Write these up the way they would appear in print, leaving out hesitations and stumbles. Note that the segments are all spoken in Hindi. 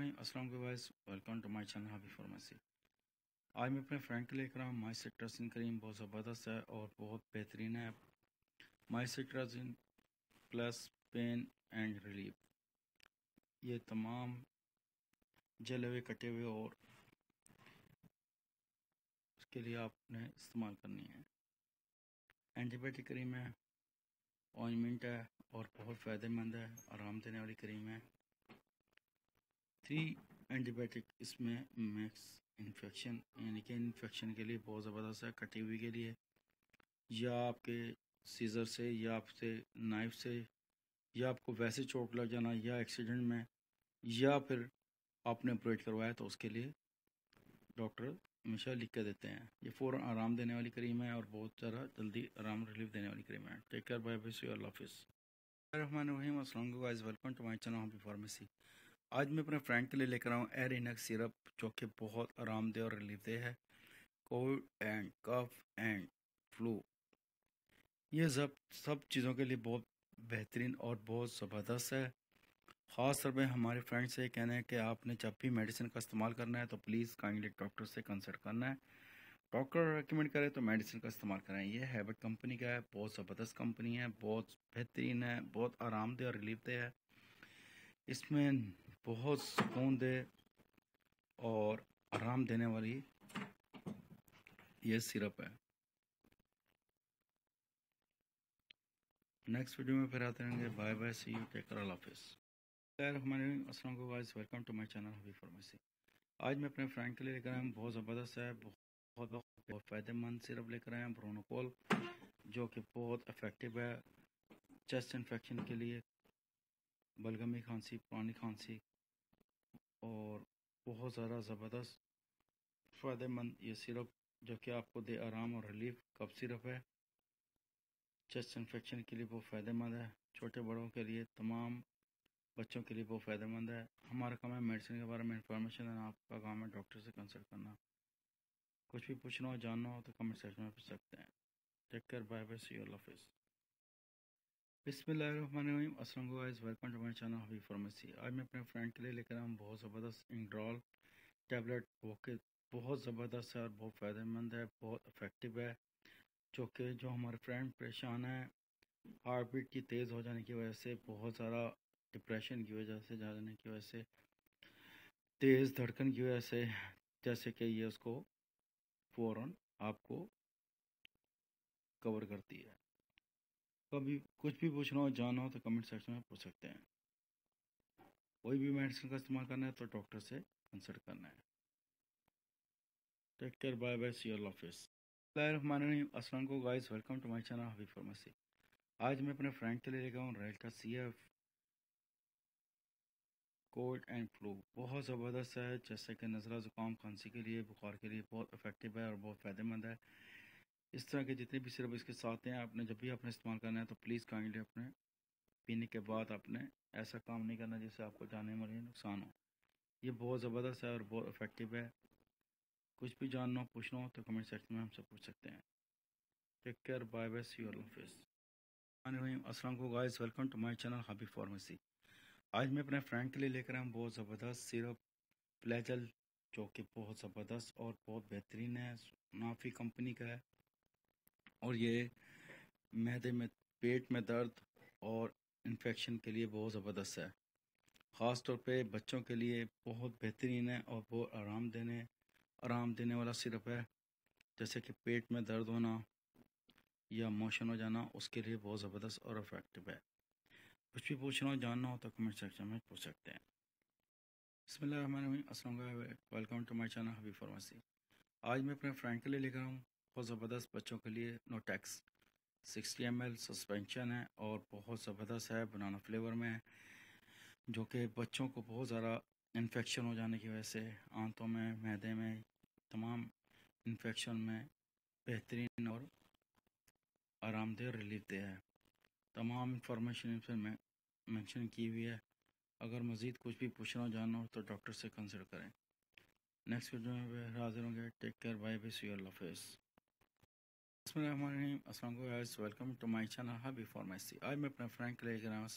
अस्सलाम वालेकुम, welcome to my channel hubby pharmacy. आज मैं अपने फ्रेंड के लेकर आया हूँ माइसिट्राजिन क्रीम। बहुत ज़बरदस्त है और बहुत बेहतरीन है। माइसिट्राजिन प्लस पेन एंड रिलीफ, ये तमाम जले हुए कटे हुए और उसके लिए आपने इस्तेमाल करनी है। एंटीबायोटिक क्रीम है, ऑइंटमेंट है और बहुत फ़ायदेमंद है, आराम देने वाली क्रीम है। 3 एंटीबायोटिक इसमें मैक्स इन्फेक्शन, यानी कि इन्फेक्शन के लिए बहुत ज़बरदस्त है। कटी हुई के लिए, या आपके सीज़र से, या आपसे नाइफ से, या आपको वैसे चोट लग जाना, या एक्सीडेंट में, या फिर आपने ऑपरेट करवाया तो उसके लिए डॉक्टर हमेशा लिख के देते हैं। ये फ़ौरन आराम देने वाली क्रीम है और बहुत ज़्यादा जल्दी आराम रिलीफ देने वाली क्रीम है। Take care, bye bye, see you, अल्लाह हाफिज़। रहमान अस्सलाम guys, welcome to my channel hubby pharmacy. आज मैं अपने फ्रेंड के लिए लेकर आऊँ एयर इनक सिरप, जो कि बहुत आरामदेह और रिलीफदेह है। Cold and cough and flu, ये सब चीज़ों के लिए बहुत बेहतरीन और बहुत ज़बरदस्त है। ख़ास तौर पे हमारे फ्रेंड से कहना है कि आपने जब भी मेडिसिन का इस्तेमाल करना है तो प्लीज़ काइंडली डॉक्टर से कंसल्ट करना है। डॉक्टर रेकमेंड करे तो मेडिसिन का इस्तेमाल करें। ये हैबिट कंपनी का है, बहुत ज़बरदस्त कंपनी है, बहुत बेहतरीन है, बहुत आरामदेह और रिलीफदेह है। इसमें बहुत सुकून दे और आराम देने वाली ये सिरप है। नेक्स्ट वीडियो में फिर आते रहेंगे। Bye bye, see you, take care, अल्लाह हाफिज़। अस्सलाम guys, welcome to my channel hubby pharmacy. आज मैं अपने फ्रेंड के लिए लेकर आया हूँ, बहुत ज़बरदस्त है, बहुत फ़ायदेमंद सिरप लेकर आया हूँ, ब्रोनोकॉल, जो कि बहुत इफ़ेक्टिव है चेस्ट इन्फेक्शन के लिए, बलगमी खांसी, पुरानी खांसी, और बहुत ज़्यादा ज़बरदस्त फ़ायदेमंद ये सिरप, जो कि आपको दे आराम और रिलीफ। कफ सिरप है, चेस्ट इन्फेक्शन के लिए बहुत फ़ायदेमंद है, छोटे बड़ों के लिए, तमाम बच्चों के लिए बहुत फ़ायदेमंद है। हमारा काम है मेडिसिन के बारे में इंफॉर्मेशन देना, आपका काम है डॉक्टर से कंसल्ट करना। कुछ भी पूछना हो, जानना हो तो कमेंट सेक्शन में पूछ सकते हैं। Take care, bye bye, see you, अल्लाह हाफिज़। बिस्मिल्लाहिर्रहमानिर्रहीम, अस्सलाम guys, welcome to my channel hubby pharmacy. आज मैं अपने फ्रेंड के लिए लेकर आया हूँ बहुत ज़बरदस्त इंड्रॉल टैबलेट, वो कि बहुत ज़बरदस्त है और बहुत फ़ायदेमंद है, बहुत इफ़ेक्टिव है। जो हमारे फ्रेंड परेशान है हार्ट बीट की तेज़ हो जाने की वजह से, बहुत ज़्यादा डिप्रेशन की वजह से, जाने की वजह से, तेज़ धड़कन की वजह से, जैसे कि ये उसको फ़ौरन आपको कवर करती है। कभी कुछ भी पूछना हो, जानना हो तो कमेंट सेक्शन में पूछ सकते हैं। कोई भी मेडिसिन का इस्तेमाल करना है तो डॉक्टर से कंसल्ट करना है। Take care, bye bye, see you, अल्लाह हाफिज़। अस्सलाम को guys, welcome to my channel hubby pharmacy. आज मैं अपने फ्रेंड के लिए लेकर आऊँ रेल्टा CF कोल्ड एंड फ्लू, बहुत ज़बरदस्त है। जैसे कि नज़ला, ज़ुकाम, खांसी के लिए, बुखार के लिए बहुत इफ़ेक्टिव है और बहुत फ़ायदेमंद है। इस तरह के जितने भी सिरप इसके साथ हैं, आपने जब भी आपने इस्तेमाल करना है तो प्लीज़ काइंडली अपने पीने के बाद आपने ऐसा काम नहीं करना जिससे आपको जाने वाले नुकसान हो। ये बहुत ज़बरदस्त है और बहुत इफ़ेक्टिव है। कुछ भी जानना हो, पूछना हो तो कमेंट सेक्शन में हमसे पूछ सकते हैं। Take care, bye bye, see you, अल्लाह हाफिज़। अस्सलाम को guys, welcome to my channel hubby pharmacy. आज मैं अपने फ्रेंड के लिए लेकर आया हूँ बहुत ज़बरदस्त सिरप फ्लैजल, जो कि बहुत ज़बरदस्त और बहुत बेहतरीन है, नाफी कंपनी का है। और ये मैदे में, पेट में दर्द और इन्फेक्शन के लिए बहुत ज़बरदस्त है। ख़ास तौर पे बच्चों के लिए बहुत बेहतरीन है और बहुत आराम देने वाला सिरप है। जैसे कि पेट में दर्द होना या मोशन हो जाना, उसके लिए बहुत ज़बरदस्त और इफ़ेक्टिव है। कुछ भी पूछना हो, जानना हो तो कमेंट सेक्शन में पूछ सकते हैं। बिस्मिल्लाहिर्रहमानिर्रहीम, अस्सलाम वालेकुम, welcome to my channel hubby pharmacy. आज मैं अपने फ्रेंड के लिए लेकर आऊँ बहुत ज़बरदस्त बच्चों के लिए नोटेक्स 60 ml सस्पेंशन है और बहुत ज़बरदस्त है, बनाना फ्लेवर में है, जो कि बच्चों को बहुत ज़्यादा इन्फेक्शन हो जाने की वजह से, आंतों में, मैदे में, तमाम इन्फेक्शन में बेहतरीन और आरामदेह रिलीफ दे है। तमाम इंफॉर्मेशन इसमें मेंशन की हुई है। अगर मज़ीद कुछ भी पूछना जानना हो तो डॉक्टर से कंसल्ट करें। नेक्स्ट वीडियो में फिर हाजिर होंगे। Take care, bye bye, see you, अल्लाह हाफिज़। बिस्मिल्लाहिर्रहमानिर्रहीम, अस्सलाम वालेकुम, welcome to my channel hubby pharmacy. आज मैं अपने फ्रेंड के लिए लेकर आया हूँ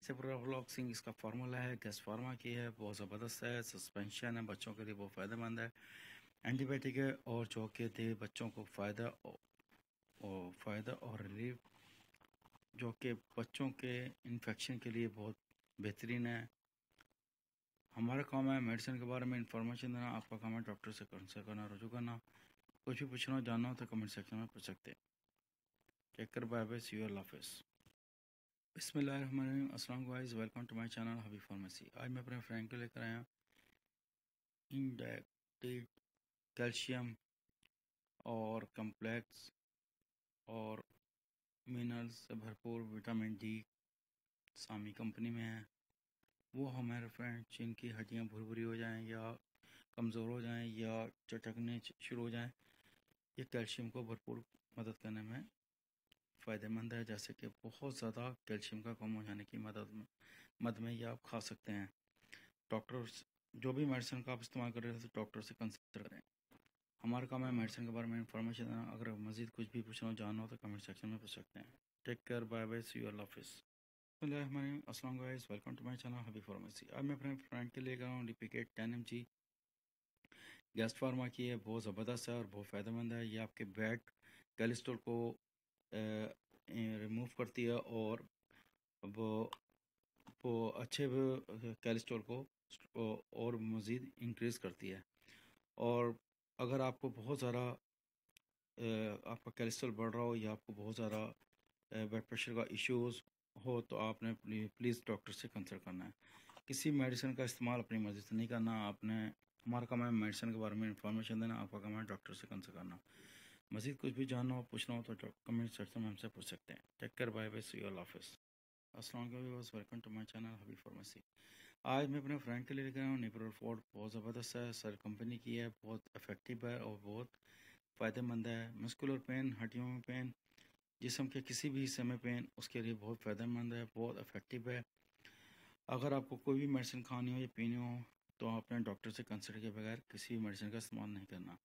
सेप्रोफ्लॉक्सिन इसका फार्मूला है, गैस फार्मा की है, बहुत ज़बरदस्त है, सस्पेंशन है, बच्चों के लिए बहुत फ़ायदेमंद है, एंटीबायोटिक है और जो कि दे बच्चों को फ़ायदा और रिलीफ, जो कि बच्चों के इन्फेक्शन के लिए बहुत बेहतरीन है। हमारा काम है मेडिसिन के बारे में इंफॉर्मेशन देना, आपका काम है डॉक्टर से कंसल्ट करना, रुजू करना। कुछ भी पूछना जानना हो तो कमेंट सेक्शन में पूछ सकते हैं। Take care, bye bye, see you, अल्लाह हाफिज़। बिस्मिल्लाहिर्रहमानिर्रहीम, अस्सलाम guys, welcome to my channel Habib pharmacy. आज मैं अपने फ्रेंड को लेकर आया इंडैक्टेड कैल्शियम और कम्प्लेक्स और मिनरल्स से भरपूर विटामिन डी सामी कंपनी में है। वो हमारे फ्रेंड जिनकी हड्डियाँ भुरभुरी हो जाएं या कमज़ोर हो जाएं या चटकने शुरू हो जाएं, ये कैल्शियम को भरपूर मदद करने में फ़ायदेमंद है। जैसे कि बहुत ज़्यादा कैल्शियम का कम हो जाने की मद में ये आप खा सकते हैं। डॉक्टर जो भी मेडिसिन का आप इस्तेमाल कर रहे हैं तो डॉक्टर से कंसल्ट करें। हमारा काम है मेडिसिन के बारे में इंफॉर्मेशन देना। अगर मज़ीद कुछ भी पूछना हो जानना हो तो कमेंट सेक्शन में पूछ सकते हैं। Take care, bye bye, see you, अल्लाह हाफिज़। अस्सलाम guys, welcome to my channel Habib pharmacy. अब मैं अपने फ्रेंड के लिए गया हूँ लिपिकेट 10 mg गैस फार्मा की है, बहुत ज़बरदस्त है और बहुत फ़ायदेमंद है। ये आपके बैड कोलेस्ट्रॉल को रिमूव करती है और वो अच्छे कोलेस्ट्रॉल को और मज़ीद इंक्रीज़ करती है। और अगर आपको बहुत ज़्यादा आपका कोलेस्ट्रॉल बढ़ रहा हो या आपको बहुत ज़्यादा ब्लड प्रेशर का इश्यूज़ हो तो आपने प्लीज़ डॉक्टर से कंसल्ट करना है। किसी मेडिसिन का इस्तेमाल अपनी मर्ज़ी से नहीं करना। आपने हमारा काम है मेडिसिन के बारे में इंफॉर्मेशन देना, आपका काम है डॉक्टर से कंसल्ट करना। मज़ीद कुछ भी जानना हो पूछना हो तो कमेंट सेक्शन में हमसे पूछ सकते हैं। Take care, bye bye, see you, अल्लाह हाफिज़। अस्सलाम वालेकुम, welcome to my channel Habib pharmacy. आज मैं अपने फ्रेंड के लिए लेकर आया हूँ निप्रोफोर्ड, बहुत ज़बरदस्त है, सर कंपनी की है, बहुत इफेक्टिव है और बहुत फ़ायदेमंद है। मस्कुलर पेन, हड्डियों में पेन, जिस्म के किसी भी हिस्से में पेन, उसके लिए बहुत फ़ायदेमंद है, बहुत इफेक्टिव है। अगर आपको कोई भी मेडिसिन खानी हो या पीनी हो तो आपने डॉक्टर से कंसल्ट के बगैर किसी भी मेडिसिन का इस्तेमाल नहीं करना।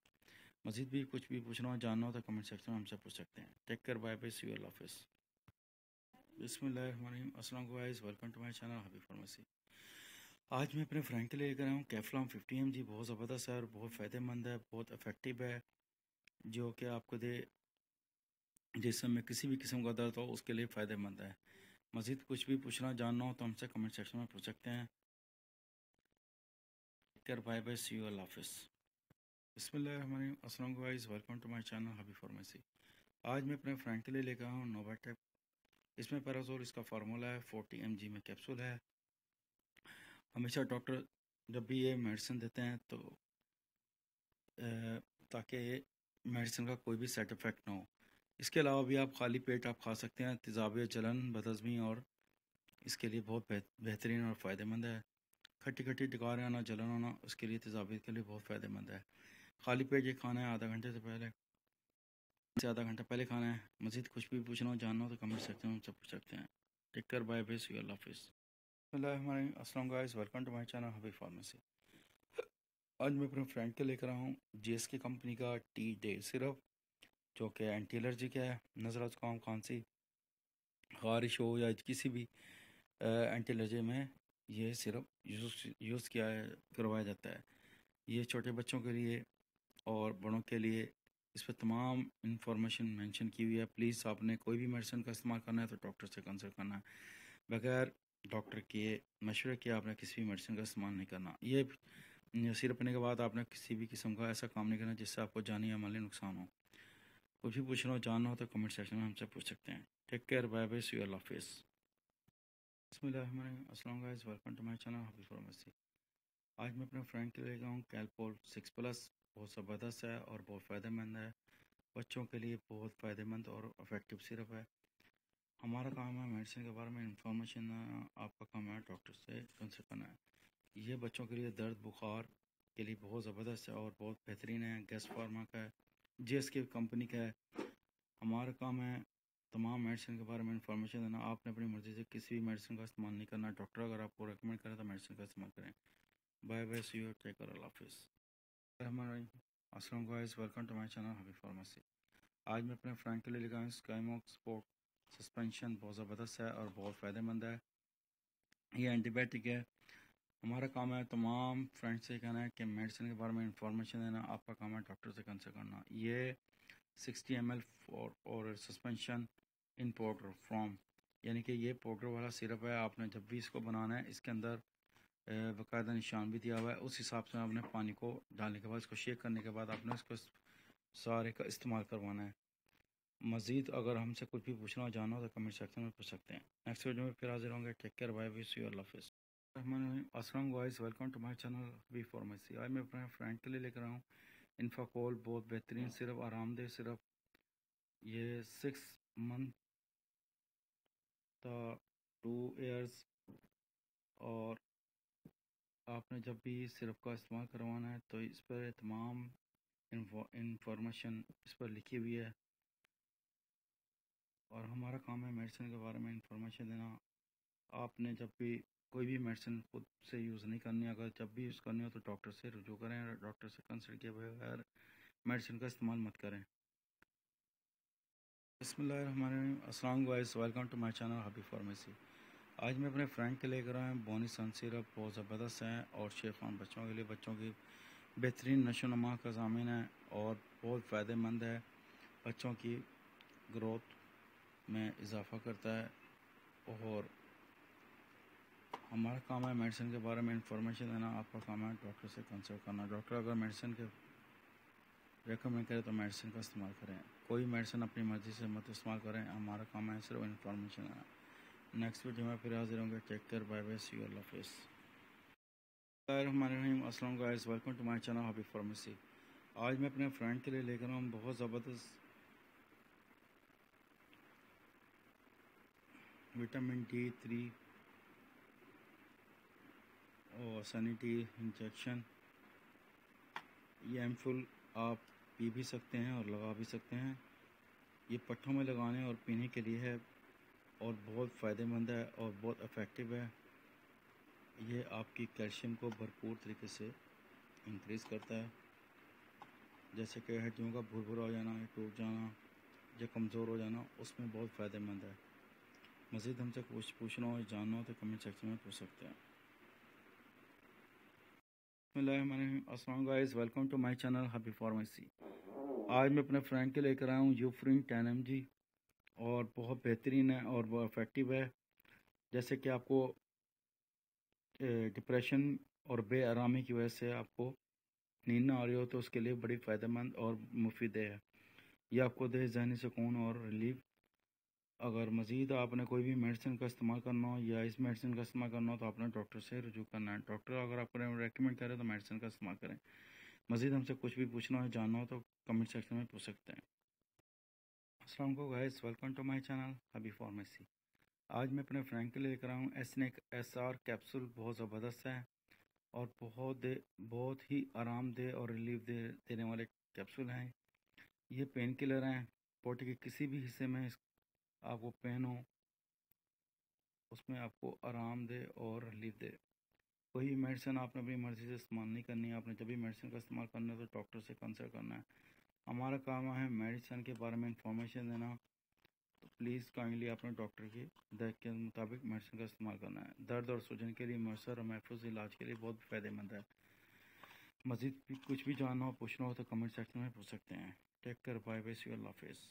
मज़ीद भी कुछ भी पूछना हो जानना हो तो कमेंट सेक्शन में हमसे पूछ सकते हैं। Take care, bye bye, see you, अल्लाह हाफिज़। बिस्मिल्लाहिर्रहमानिर्रहीम, अस्सलाम guys, welcome to my channel Habib pharmacy. आज मैं अपने फ्रेंड के लिए लेकर आया हूँ कैफ्लॉन 50 mg, बहुत ज़बरदस्त है और बहुत फ़ायदेमंद है, बहुत इफेक्टिव है, जो कि आपको दे जिसम में किसी भी किस्म का दर्द हो उसके लिए फ़ायदेमंद है। मज़ीद कुछ भी पूछना जानना हो तो हमसे कमेंट सेक्शन में पूछ सकते हैं। Care, bye bye, see you, अल्लाह हाफिज़। बिस्मिल्लाहिर्रहमानिर्रहीम, अस्सलाम guys, welcome to my channel Habib pharmacy. आज मैं अपने फ्रेंड के लिए लेकर आया हूँ नोवाटेक। इसमें पैराजोल इसका फार्मूला है, 40 mg में कैप्सूल है। हमेशा डॉक्टर जब भी ये मेडिसिन देते हैं तो ताकि मेडिसिन का कोई भी साइड इफ़ेक्ट ना हो। इसके अलावा भी आप खाली पेट आप खा सकते हैं। तेज़ाब, जलन, बदहज़मी और इसके लिए बहुत बेहतरीन और फ़ायदेमंद है। खट्टी खट्टी डकार आना, जलन होना, उसके लिए तेज़ाबियत के लिए बहुत फ़ायदेमंद है। खाली पेट ये खाना है आधा घंटे से पहले से आधा घंटा पहले खाना है। मज़ीद कुछ भी पूछना हो जानना हो तो कमेंट सेक्शन में हमसे पूछ सकते हैं। Take care, bye bye, see you, अल्लाह हाफिज़। अस्सलाम guys, welcome to my channel Habib pharmacy. आज मैं अपने फ्रेंड के लेकर आया हूँ जीएसके कंपनी का टी डे सिरप, जो कि एंटी एलर्जिक है। नज़ला, ज़ुकाम, खांसी, ख़ारिश हो या किसी भी एंटी एलर्जी में ये सिरप यूज़ करवाया जाता है। ये छोटे बच्चों के लिए और बड़ों के लिए इस पर तमाम इंफॉर्मेशन मेंशन की हुई है। प्लीज़ आपने कोई भी मेडिसिन का इस्तेमाल करना है तो डॉक्टर से कंसल्ट करना है। बगैर डॉक्टर के मशवरे के आपने किसी भी मेडिसिन का इस्तेमाल नहीं करना। ये सिरप पीने के बाद आपने किसी भी किस्म का ऐसा काम नहीं करना जिससे आपको जानी या माली नुकसान हो। कुछ भी पूछना हो जानना हो तो कमेंट सेक्शन में हमसे पूछ सकते हैं। Take care, bye bye, see you, अल्लाह हाफिज़। बिस्मिल्लाहिर्रहमानिर्रहीम, अस्सलाम guys, welcome to my channel Habib pharmacy. आज मैं अपने फ्रेंड के लिए लेकर आया हूँ कैलपोल 6+, बहुत ज़बरदस्त है और बहुत फ़ायदेमंद है। बच्चों के लिए बहुत फ़ायदेमंद और इफ़ेक्टिव सिरप है। हमारा काम है मेडिसिन के बारे में इंफॉर्मेशन, आपका काम है डॉक्टर से कंसल्ट करना है। ये बच्चों के लिए दर्द बुखार के लिए बहुत ज़बरदस्त है और बहुत बेहतरीन है। गैस फार्मा का है, जीएसके कंपनी का है। हमारा काम है तमाम मेडिसिन के बारे में इंफॉर्मेशन देना। आपने अपनी मर्ज़ी से किसी भी मेडिसिन का इस्तेमाल नहीं करना। डॉक्टर अगर आपको रेकमेंड करें तो मेडिसिन का इस्तेमाल करें। Bye bye, see you, take care, अल्लाह हाफिज़। अस्सलाम guys, welcome to my channel Habib pharmacy. आज मैं अपने फ्रेंड के लिए लेकर आया हूँ स्काईमॉक स्पोर्ट सस्पेंशन, बहुत ज़बरदस्त है और बहुत फ़ायदेमंद है। ये एंटीबायोटिक है। हमारा काम है तमाम फ्रेंड्स से कहना है कि मेडिसिन के बारे में इंफॉर्मेशन देना, आपका काम है डॉक्टर से कंसल्ट करना। ये 60 ml और सस्पेंशन इन पाउडर फ्रॉम, यानी कि ये पाउडर वाला सिरप है। आपने जब भी इसको बनाना है, इसके अंदर बाकायदा निशान भी दिया हुआ है। उस हिसाब से आपने पानी को डालने के बाद, इसको शेक करने के बाद आपने इसको सारे का इस्तेमाल करवाना है। मज़ीद अगर हमसे कुछ भी पूछना हो, जानना हो तो कमेंट सेक्शन में पूछ सकते हैं। नेक्स्ट वीडियो में फिर हाजिर होंगे। Take care, bye, wish you, अल्लाह हाफिज़। अस्सलाम guys, welcome to my channel बी फार्मेसी। आज मैं अपने फ्रेंड के लिए लेकर आया हूँ इन्फाकोल, बहुत बेहतरीन सिरप, आरामदेह सिरप। ये 6 मंथ था 2 ईयर्स, और आपने जब भी सिरप का इस्तेमाल करवाना है तो इस पर तमाम इंफॉर्मेशन इस पर लिखी हुई है। और हमारा काम है मेडिसिन के बारे में इंफॉर्मेशन देना। आपने जब भी कोई भी मेडिसिन खुद से यूज़ नहीं करनी, अगर जब भी यूज़ करनी हो तो डॉक्टर से रुजू करें, डॉक्टर से कंसल्ट किए बगैर मेडिसिन का इस्तेमाल मत करें। बिस्मिल्लाहिर्रहमानिर्रहीम। अस्सलाम guys, welcome to my channel hubby pharmacy. आज मैं अपने फ्रेंड के लेकर आया हूँ बोनी सन सिरप, बहुत ज़बरदस्त है और शेफान बच्चों के लिए, बच्चों की बेहतरीन नशोनुमा का ज़ामिन है और बहुत फ़ायदेमंद है। बच्चों की ग्रोथ में इजाफ़ा करता है। और हमारा काम है मेडिसिन के बारे में इंफॉर्मेशन देना, आपका काम है डॉक्टर से कंसल्ट करना। डॉक्टर अगर मेडिसिन के रेकमेंड करें तो मेडिसिन का इस्तेमाल करें। कोई मेडिसिन अपनी मर्ज़ी से मत इस्तेमाल करें। हमारा काम है सिर्फ इंफॉर्मेशन देना। नेक्स्ट वीडियो में फिर हाजिर होंगे। Take care, bye bye, see you, अल्लाह हाफिज़। अस्सलाम guys, welcome to my channel hubby pharmacy. आज मैं अपने फ्रेंड के लिए लेकर आया हूँ बहुत ज़बरदस्त विटामिन D3 और सैनिटी इंजेक्शन। ये एमफुल आप पी भी सकते हैं और लगा भी सकते हैं। ये पट्ठों में लगाने और पीने के लिए है और बहुत फ़ायदेमंद है और बहुत इफ़ेक्टिव है। ये आपकी कैल्शियम को भरपूर तरीके से इंक्रीज़ करता है, जैसे कि हड्डियों का भुरभुरा हो जाना, टूट जाना या कमज़ोर हो जाना, उसमें बहुत फ़ायदेमंद है। मज़ीद हमसे कुछ पूछना हो, जानना हो तो कमेंट सेक्शन में पूछ सकते हैं। अस्सलाम guys, welcome to my channel hubby pharmacy. आज मैं अपने फ्रेंड के लेकर आया हूँ यूफ्रिन 10 mg, और बहुत बेहतरीन है और बहुत इफ़ेक्टिव है। जैसे कि आपको डिप्रेशन और बेआरामी की वजह से आपको नींद ना आ रही हो तो उसके लिए बड़ी फ़ायदेमंद और मुफीद है। ये आपको दे ज़हनी सुकून और रिलीफ। अगर मज़ीद आपने कोई भी मेडिसिन का इस्तेमाल करना हो या इस मेडिसिन का इस्तेमाल करना हो तो आपने डॉक्टर से रुजू करना है। डॉक्टर अगर आपको रेकमेंड करे तो मेडिसिन का इस्तेमाल करें। मज़ीद हमसे कुछ भी पूछना हो, जानना हो तो कमेंट सेक्शन में पूछ सकते हैं। अस्सलाम वालेकुम guys, welcome to my channel hubby pharmacy. आज मैं अपने फ्रेंड के लिए लेकर आया हूँ एसनेक SR कैप्सूल। बहुत ज़बरदस्त है और बहुत ही आरामदेह और रिलीफ देने वाले कैप्सूल हैं। ये पेन किलर हैं। बॉडी के किसी भी हिस्से में आपको पेन हो, उसमें आपको आराम दे और रिलीफ दे। कोई भी मेडिसिन आपने अपनी मर्ज़ी से इस्तेमाल नहीं करनी है। आपने जब भी मेडिसिन का इस्तेमाल करना है तो डॉक्टर से कंसल्ट करना है। हमारा काम है मेडिसिन के बारे में इंफॉर्मेशन देना, तो प्लीज़ काइंडली अपने डॉक्टर की हिदायत के मुताबिक मेडिसिन का इस्तेमाल करना है। दर्द और सूजन के लिए, मसर और महफूज इलाज के लिए बहुत फ़ायदेमंद है। मज़ीद भी कुछ भी जानना हो, पूछना हो तो कमेंट सेक्शन में पूछ सकते हैं। Take care, bye bye, see you, अल्लाह हाफिज़।